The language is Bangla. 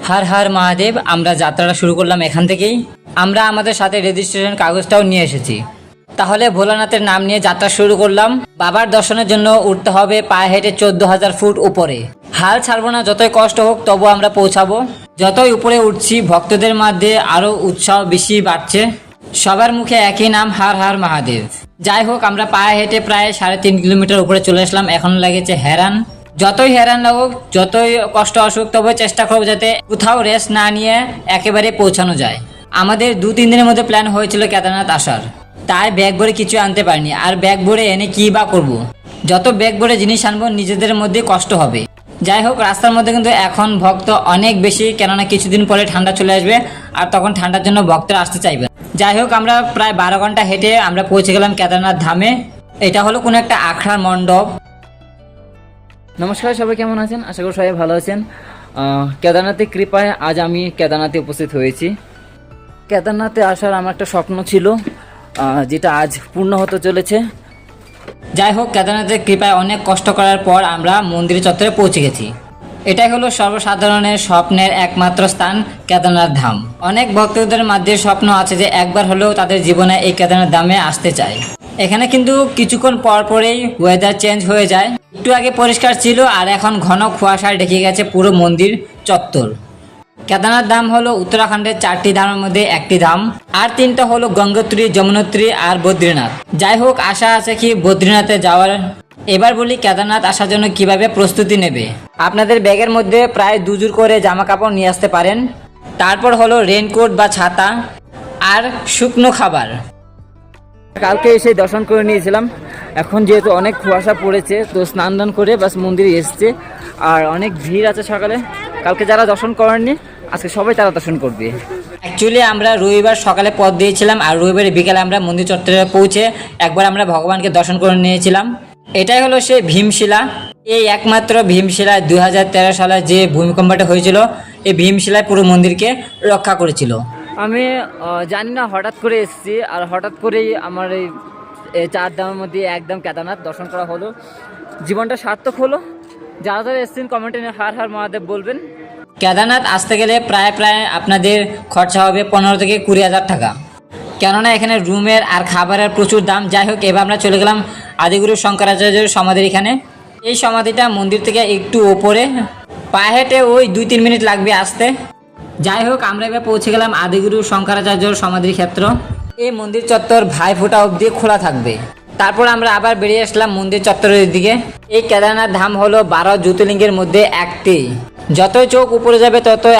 হর হর মহাদেব। আমরা যাত্রাটা শুরু করলাম এখান থেকেই। আমরা আমাদের সাথে রেজিস্ট্রেশন কাগজটাও নিয়ে এসেছি। তাহলে ভোলানাথের নাম নিয়ে যাত্রা শুরু করলাম। বাবার দর্শনের জন্য উঠতে হবে পায়ে হেঁটে 14,000 ফুট উপরে। হাল ছাড়বো না, যতই কষ্ট হোক তবু আমরা পৌঁছাবো। যতই উপরে উঠছি ভক্তদের মধ্যে আরো উৎসাহ বেশি বাড়ছে। সবার মুখে একই নাম, হর হর মহাদেব। যাই হোক, আমরা পায়ে হেঁটে প্রায় 3.5 কিলোমিটার উপরে চলে আসলাম। এখন লাগেছে হেরান। যতই হেরান লাগুক, যতই কষ্ট আসুক, তবে চেষ্টা করবো যাতে কোথাও রেস্ট না নিয়ে একেবারে পৌঁছানো যায়। আমাদের 2-3 দিনের মধ্যে প্ল্যান হয়েছিল কেদারনাথ আসার, তাই ব্যাগ ভরে কিছু আনতে পারিনি। আর ব্যাগ ভরে এনে কি বা করবো? যত ব্যাগ ভরে জিনিস আনবো নিজেদের মধ্যে কষ্ট হবে। যাই হোক, রাস্তার মধ্যে কিন্তু এখন ভক্ত অনেক বেশি, কেননা কিছুদিন পরে ঠান্ডা চলে আসবে আর তখন ঠান্ডার জন্য ভক্তরা আসতে চাইবে। যাই হোক, আমরা প্রায় 12 ঘন্টা হেঁটে আমরা পৌঁছে গেলাম কেদারনাথ ধামে। এটা হলো কোনো একটা আখড়ার মণ্ডপ। নমস্কার, সবাই কেমন আছেন? আশা করি সবাই ভালো আছেন। কেদারনাথের কৃপায় আজ আমি কেদারনাথে উপস্থিত হয়েছি। কেদারনাথে আসার আমার একটা স্বপ্ন ছিল, যেটা আজ পূর্ণ হতে চলেছে। যাই হোক, কেদারনাথের কৃপায় অনেক কষ্ট করার পর আমরা মন্দির চত্বরে পৌঁছে গেছি। এটাই হলো সর্বসাধারণের স্বপ্নের একমাত্র স্থান, কেদারনাথ ধাম। অনেক ভক্তদের মধ্যে স্বপ্ন আছে যে একবার হলেও তাদের জীবনে এই কেদারনাথ ধামে আসতে চায়। এখানে কিন্তু কিছুক্ষণ পর পরেই ওয়েদার চেঞ্জ হয়ে যায়। একটু আগে পরিষ্কার ছিল আর এখন ঘন কুয়াশায় ঢেকে গেছে পুরো মন্দির চত্বর। কেদারনাথ ধাম হলো উত্তরাখণ্ডের 4টি ধামের মধ্যে একটি ধাম, আর 3টা হলো গঙ্গোত্রী, যমুনোত্রী আর বদ্রীনাথ। যাই হোক, আশা আছে কি বদ্রীনাথে যাওয়ার। এবার বলি কেদারনাথ আসার জন্য কিভাবে প্রস্তুতি নেবে। আপনাদের ব্যাগের মধ্যে প্রায় 2 জোড় করে জামা কাপড় নিয়ে আসতে পারেন। তারপর হলো রেইনকোট বা ছাতা আর শুকনো খাবার। কালকে এসে দর্শন করে নিয়েছিলাম। এখন যেহেতু অনেক কুয়াশা পড়েছে, তো স্নান দান করে বাস মন্দিরে এসছে। আর অনেক ভিড় আছে সকালে। কালকে যারা দর্শন করেননি, আজকে সবাই তারা দর্শন করবে। অ্যাকচুয়ালি আমরা রবিবার সকালে পথ দিয়েছিলাম আর রবিবার বিকালে আমরা মন্দির চত্বরে পৌঁছে একবার আমরা ভগবানকে দর্শন করে নিয়েছিলাম। এটাই হলো সেই ভীমশিলা। এই একমাত্র ভীমশিলা 2013 সালে যে ভূমিকম্পটা হয়েছিল, এই ভীমশিলায় পুরো মন্দিরকে রক্ষা করেছিল। আমি জানি না, হঠাৎ করে এসেছি আর হঠাৎ করেই আমার এই 4 ধামের মধ্যে একদম কেদারনাথ দর্শন করা হলো। জীবনটা সার্থক হলো। যারা যারা এসেছেন কমেন্টে হর হর মহাদেব বলবেন। কেদারনাথ আসতে গেলে প্রায় আপনাদের খরচা হবে 15 থেকে 20,000 টাকা, কেননা এখানে রুমের আর খাবারের প্রচুর দাম। যাই হোক, এবার আমরা চলে গেলাম আদিগুরু শঙ্করাচার্যের সমাধির এখানে। এই সমাধিটা মন্দির থেকে একটু ওপরে, পায়ে হেঁটে ওই 2-3 মিনিট লাগবে আসতে। যাই হোক, আমরা এবার পৌঁছে গেলাম আদিগুরু শঙ্করাচার্যর সমাধির ক্ষেত্র। এই মন্দির চত্বর ভাইফোঁটা অবধি খোলা থাকবে। তারপর আমরা আবার বেরিয়ে আসলাম মন্দির চত্বরের দিকে। এই কেদারনাথ ধাম হলো 12 জ্যোতির্লিঙ্গের মধ্যে একটি। যতই চোখ উপরে যাবে ততই